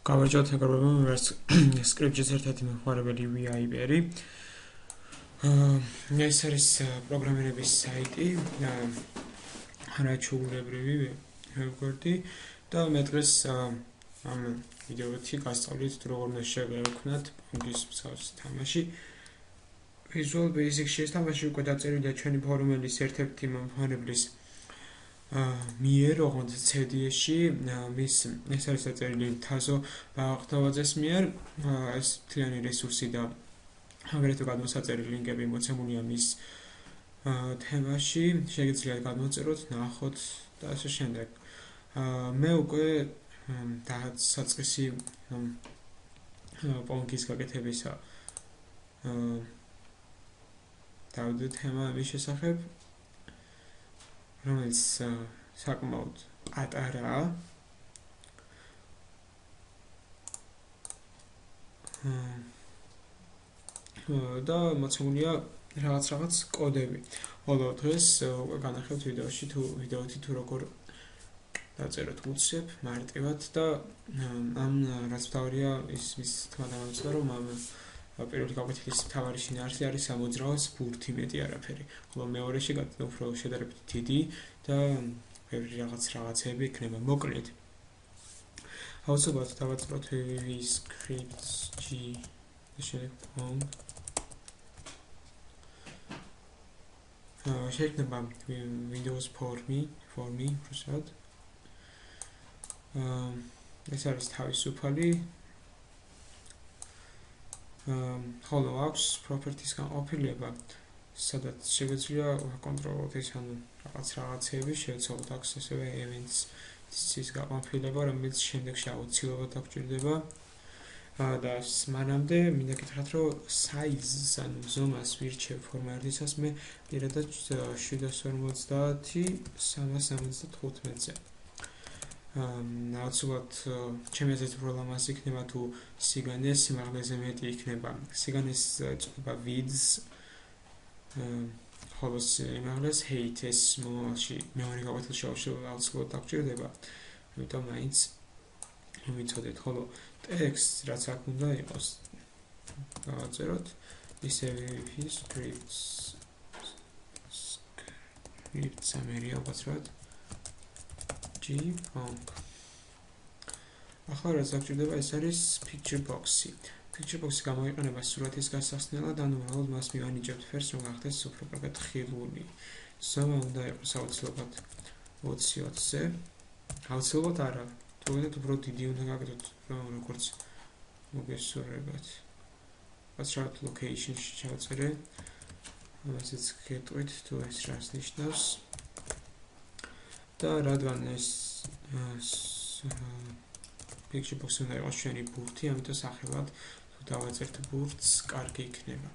გავაჭოთ ეგრევე script-ის ერთ-ერთი მოხმარებელი VIPer-ი. ეს არის პროგრამირების საიტი, არაჩვეულებრივი ვებგვერდი და მე დღეს ამ ვიდეოთი გასწავლით თუ როგორ უნდა შევექმნათ პონგის მსგავს თამაში. Visual Basic-ში ეს თამაში უკვე დაწერილია ჩვენი ფორუმელის ერთ-ერთი მომხმარებლის მიერ, ოღონდ CDS-ში, ეს არის დაწერილი თაზო ბაღდავაძეს მიერ, ეს მთლიანი რესურსი და აგრეთვე გადმოსაწერი ლინკები მოცემულია მის თემაში, შეგიძლიათ გადმოწეროთ, ნახოთ და ასე შემდეგ. მე უკვე საწყისი პონგის გაკეთებისა დავდე თემა მის შესახებ, რომელიც საკმაოდ პატარაა. და მოცემულია რაღაც კოდები. ხოლო დღეს უკვე განახევთ ვიდეოთი თუ როგორ დაწეროთ უცებ მარტივად და ამ რაც თავია ის თქმა დამამცდა რომ ამ პირველი გაკვეთილის მთავარი შინაარსი არის ამოძრავას ბურთი მეტი არაფერი. ხოლო მეორეში უფრო შედარებით დიდი და ბევრი რაღაცები იქნება. მოკლედ აუცილებლად დავაწყოთ script-G შეგფონ. შეიქმნება Windows for me, უბრალოდ. ეს არის თავისუფალი. ხოლო აქვს properties განყოფილება, სადაც შეგვიძლია ვაკონტროლოთ ეს რაღაცები, შევცვალოთ აქვს ასევე events-ის განყოფილება, რომელიც შემდეგში აუცილებლად გვჭირდება. და მანამდე მინდა გითხრათ, რომ size-ს ანუ ზომას ვირჩევ ფორმატისას მე პირადად 750x375-ზე. აუცილებლად ჩემი აზრით უფრო ლამაზი იქნება თუ სიგანე სიმაღლეზე მეტი იქნება. სიგანეს ეწოდება width, ხოლო სიმაღლეს height. ეს მომავალში მეორე გაკვეთილში აუცილებლად დაგჭირდება, იმიტომ მაინც მივიცოდეთ. ხოლო text რაც აქ უნდა იყოს დავაწეროთ ისევე scripts ამერია უბრალოდ G-Pong. ახლა რაც დაგჭირდება ეს არის picture box-ი. Picture box-ი გამოიყენება სურათის გასახსნელად, ანუ უბრალოდ მას მივანიჭებთ ფერს, რომ გახდეს უფრო კარგად ხილული. ზომა უნდა იყოს აუცილებლად 20-ზე. აუცილებლად არა. თუმცა უფრო დიდი უნდა გაკეთოთ, როგორც მოგესურვებათ. ვაჭრობთ location-ში ჩავწერე. ამასაც გეტყვით თუ ეს რას ნიშნავს. და რადგან ეს picture box-ი უნდა იყოს ჩვენი ბურთი, ამიტომ სახელად თუ დავაწერთ ბურთს, კარგი იქნება.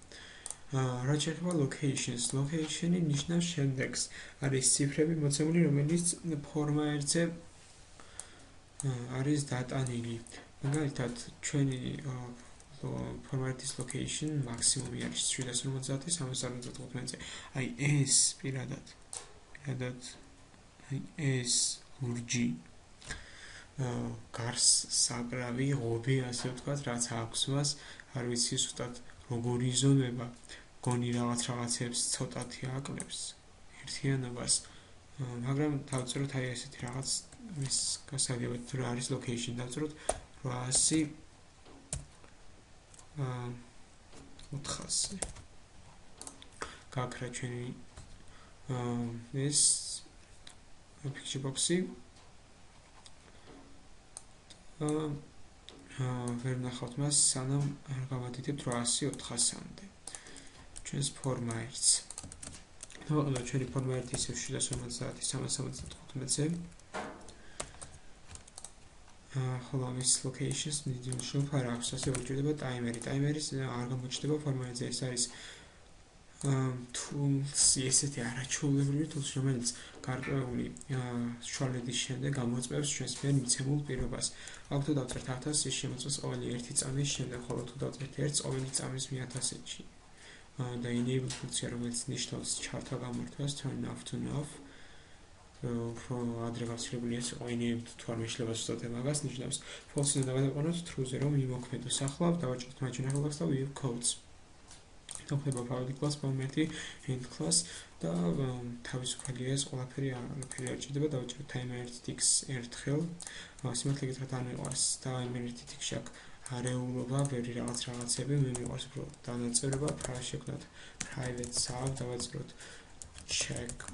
რაც შეეხება locations, location-ი ნიშნავს შემდეგს. არის ციფრები მოცემული, რომელიც ფორმაერზე არის დატანილი. მაგალითად, ჩვენი ფორმატის location მაქსიმუმი არის 750-375-ზე. აი ეს პირადად ეს ლურჯი გარს საკრავი ღობი, ასე ვთქვათ, რაც აქვს მას, არ ვიცი ზუსტად როგორი ზომება, გონი რაღაცებს ცოტათი აკლებს ერთიანობას, მაგრამ დავწეროთ აი ესეთი რაღაც ის გასაგებად თუ რა არის location, დავწეროთ 800 გაქრა ჩვენი ეს picture box-ი. ვერ ნახავთ მას, სანამ არ გავადიდებთ 800-400-მდე. ჩვენს ფორმაერს. მოკლედ ჩვენი ფორმაერი ისევ 750-375-ზე. ხოლო ამის locations ნიძილშობ არ აქვს, ასე უჭირდება ტაიმერი. ტაიმერის არ გამოჩნდება ფორმაერზე, ეს არის tools, ესეთი არაჩვეულებრივი tools, რომელიც გარკვეული შუალედის შემდეგ გამოწმებს ჩვენს მიერ მიცემულ პირობას. აქ თუ დავწერთ 1000, ის შემოწმებს ყოველი 1 წამის შემდეგ, ხოლო თუ დავწერთ 1 ყოველი წამის 1000-ში. და enable ფუნქცია, რომელიც ნიშნავს ჩართვა-გამართვას, turn off to off. ადრე გავცილებული ეს enable თუ არ მეშლება ზუსტად მაგას ნიშნავს false-ს დავაყენოთ true-ზე რომ იმოქმედოს ახლა დავაჭერთ margin class და view codes ხდება public class მომენტი end class და თავისუფალია ეს ყველაფერი არ ჭირდება დავაჭერთ timer ticks ერთხელ სიმართლე გითხრათ არ მიყვარს timer tick-ში აქ არეულობა ვერი რაღაცები მე მიყვარს უფრო დანაწევრება შექმნათ private sub დავაჭეროთ check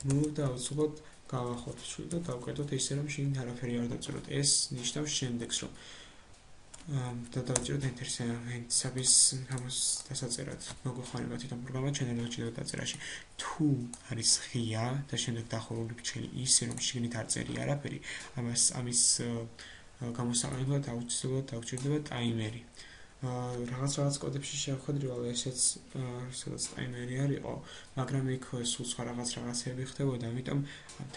move და უცბად გავახოთ და დავკეთოთ ისე რომ შინ არაფერი არ დაწეროთ ეს ნიშნავს შემდეგს რომ და დავაჭეროთ enter-ს გამოს დასაწერად მოგვეხმარება თვითონ პროგრამა ჩვენ არ ჩნდება დაწერაში თუ არის ღია და შემდეგ დახურული ფრჩელი ისე რომ შიგნით არ წერი არაფერი ამის გამოსაყენებლად აუცილებლად დაგვჭირდება ტაიმერი რაღაც კოდებში შევხედრივ ესეც სადაც ტაიმერი არისო მაგრამ იქ სულ სხვა რაღაცები ხდებოდა ამიტომ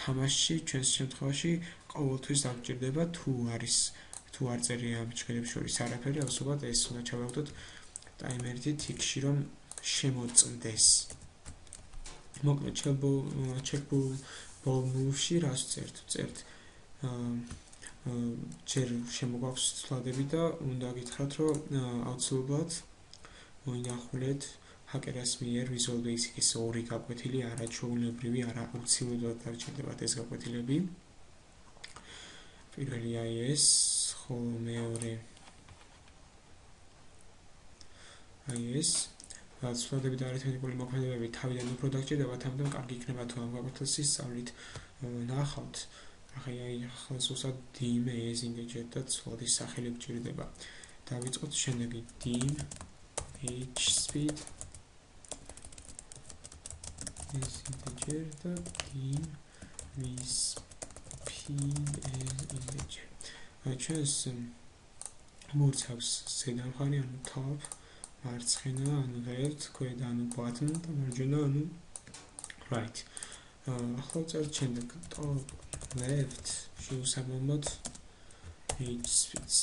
თამაშში ჩვენს შემთხვევაში ყოველთვის დაგვჭირდება თუ არ წერია ფრჩელებს შორის არაფერი აუცილებლად ეს უნდა ჩავაგდოთ ტაიმერი tick-ში რომ შემოწმდეს მოკლედ checkable move-ში რას წერთ ჯერ შემოგვაქვს ცვლადები და უნდა გითხრათ რომ აუცილებლად მოინახულეთ ჰაკერას მიერ Visual Basic-ის ორი გაკვეთილი არაჩვეულებრივი არა აუცილებლად დაგჭირდებათ ეს გაკვეთილები პირველია ეს ხოლო მეორე ეს ცვლადები და არითმეტიკული მოქმედებები თავიდან უფრო დაგჭირდებათ ამიტომ კარგი იქნება თუ ამ გაკვეთილს ისწავლით ნახავთ ახლა სულსად dim ეს integer და ცვლადის სახელი გჭირდება დავიწყოთ შემდეგი dim hspeed ეს integer და dim vspeed ეს integer ჩვენს მურცავს ზედა მხარე ანუ top მარცხენა ანუ left ქვედა ანუ bottom და მარჯვენა ანუ right ახლა წერთ შემდეგ top left შეუსაბამოდ hspeed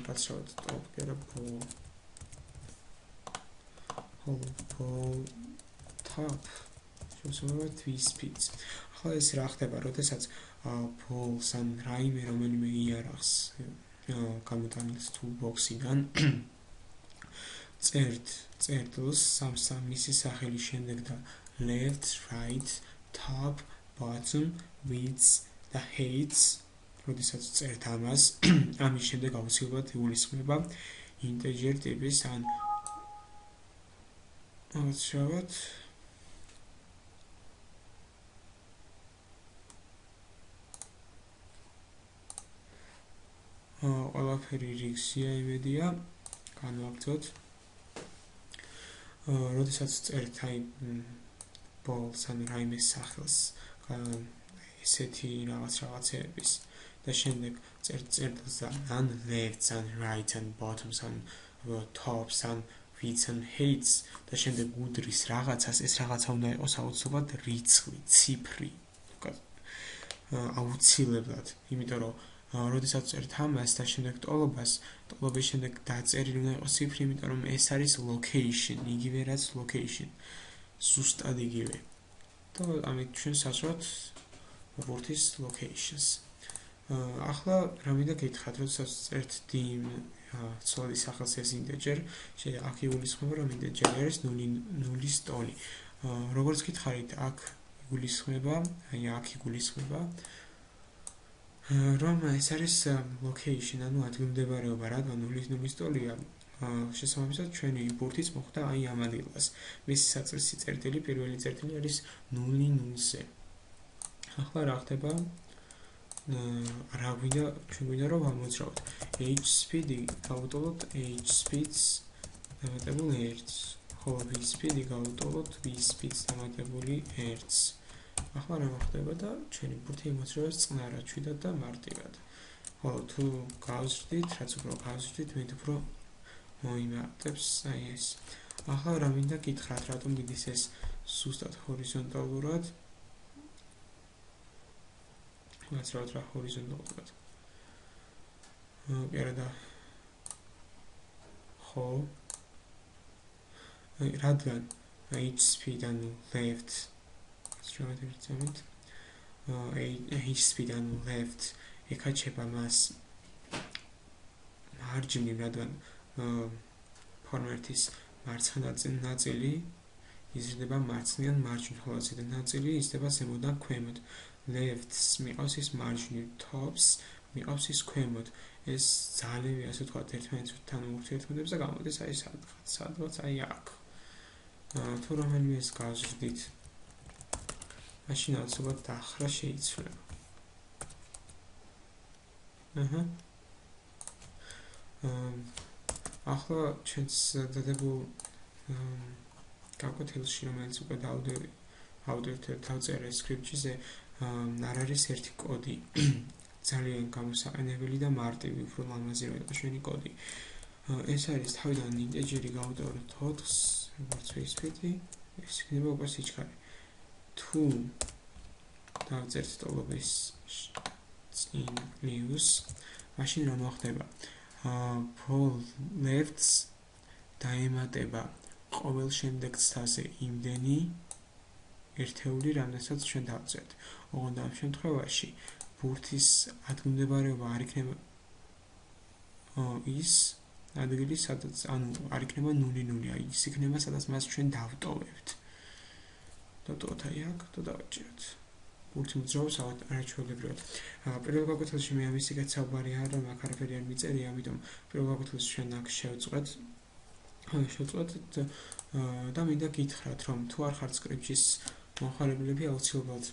გაცრავთ top გერაფო top შეუსაბამოდ vspeed ახლა ეს რა ხდება როდესაც polls ან რაიმე რომელიმე იარაღს გამოტანილს toolbox-იდან წერტილს მისი სახელი შემდეგ და left, right, top, bottom, width და heights როდესაც წერთ ამას ამის შემდეგ აუცილებლად იგულისხმება integer ტიპის ან აუცილებლად ყველაფერი რიგზია იმედია განვაგრძოთ როდესაც წერთ აი polls ან რაიმე სახელს ესეთი რაღაცეების და შემდეგ წერტილს ან left ან right ან bottoms ან tops ან widths ან heights და შემდეგ უდრის რაღაცას ეს რაღაცა უნდა იყოს აუცილებლად რიცხვი ციფრი აუცილებლად იმიტომ რომ როდესაც წერთ ამას და შემდეგ ტოლობის შემდეგ დაწერილი უნდა იყოს ციფრი იმიტომ რომ ეს არის location იგივე რაც location ზუსტად იგივე და ამით ჩვენ საშუალოდ ვურთის locations ახლა რა მინდა გითხრათ როდესაც წერთ dim ცვლადის სახელს ეს integer აქ იგულისხმება რომ integer არის 0-ის ტოლი როგორც გითხარით აქ იგულისხმება აი აქ იგულისხმება რომ ეს არის location ანუ ადგილმდებარეობა რადგან 0-ის ტოლია შესაბამისად ჩვენი ბურთიც მოხვდა აი ამ ადგილას მისი საწესი წერტილი პირველი წერტილი არის 0-0-ზე ახლა რა ხდება რა გვინდა რომ ამოძრავოთ hspeed-ი გავუტოლოთ hspeed-ს დამატებული 1-ს ხოლო vspeed-ი გავუტოლოთ vspeed-ს დამატებული 1-ს ახლა რა მოხდება და ჩვენი ბურთი იმოძრავეს წყნარად შვიდად და მარტივად ხოლო თუ გავზრდით რაც უფრო გავზრდით მეტ უფრო მოიმატებს აი ეს ახლა რა მინდა გითხრათ რატომ მიდის ეს სუსტად ჰორიზონტალურად ვაცრავთ რა ჰორიზონტალურად კერდა ხო რადგან HP-დან left HP-დან left ეკაჩება მას მარჯვნივ, რადგან ფორმატის მარცხენა ნაწილი იზრდება მარცხნიდან მარჯვნივ, ხოლო ზედა ნაწილი იზრდება ზემოდან ქვემოთ. Left-ს მიყავს ის მარჯვნივ, tops მიყავს ის ქვემოთ. ეს ძალები, ასე ვთქვათ, ერთმანეთთან ურთიერთობებზე გამოდის აი სადღაც აი აქ. თუ რომელიმე ეს გავზრდით, მაშინ ალბათ დახრა შეიცვლება. ახლა ჩვენს დადებულ გაკვეთილში, რომელიც უკვე დავწერე სკრიპტზე, არ არის ერთი კოდი. ძალიან გამოსაყენებელი და მარტივი, უფრო ლამაზი რო იყოს ჩვენი კოდი. ეს არის თავიდან ინტეჯერი გავუტოვოთ 4-ს, როგორც ვისვითი, ეს იქნება უკვე სიჩქარე. თუ დავწერთ ტოლობის წინ პლუს, მაშინ რა მოხდება? Pol lefts დაემატება ყოველ შემდეგ ცდაზე იმდენი ერთეული, რამდენსაც ჩვენ დავწერთ. ოღონდ ამ შემთხვევაში ბურთის ადგილმდებარეობა არ იქნება ის ადგილი, სადაც არ იქნება 0-0, ის იქნება, სადაც მას ჩვენ დავტოვებთ. დავტოვოთ აი აქ, და დავაჭიროთ. ბურთი მოძრაობს არაჩვეულებრივად. პირველ გაკვეთილში მე ამის იქაც საუბარი არ, რომ აქ არაფერი არ მიწერია, ამიტომ პირველ გაკვეთილში ჩვენ აქ შევწყვეტ და მინდა გითხრათ, რომ თუ არ ხართ სკრიპტის მომხმარებლები, აუცილებლად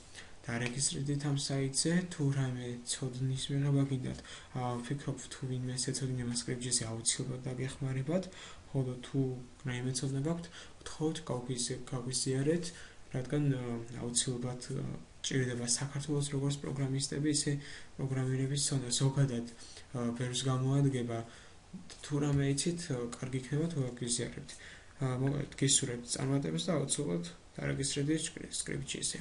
დარეგისტრირდით ამ საიტზე, თუ რამე ცოდნის მიღება გინდათ, ვფიქრობ, თუ ვინმე ეცოდინება სკრიპტზე, აუცილებლად დაგეხმარებათ, ხოლო თუ რაიმე ცოდნა გაქვთ, ვთხოვთ გავგვიზიარეთ, რადგან აუცილებლად ჭირდება საქართველოს როგორც პროგრამისტები, ისე პროგრამირების ცოდნა. ზოგადად ბევრს გამოადგება, თუ რამე იცით, კარგი იქნება თუ გავგვიზიარებთ. მოგეთ გისურვებთ წარმატებას და აუცილებლად დარეგისტრირდით სკრიპტზე.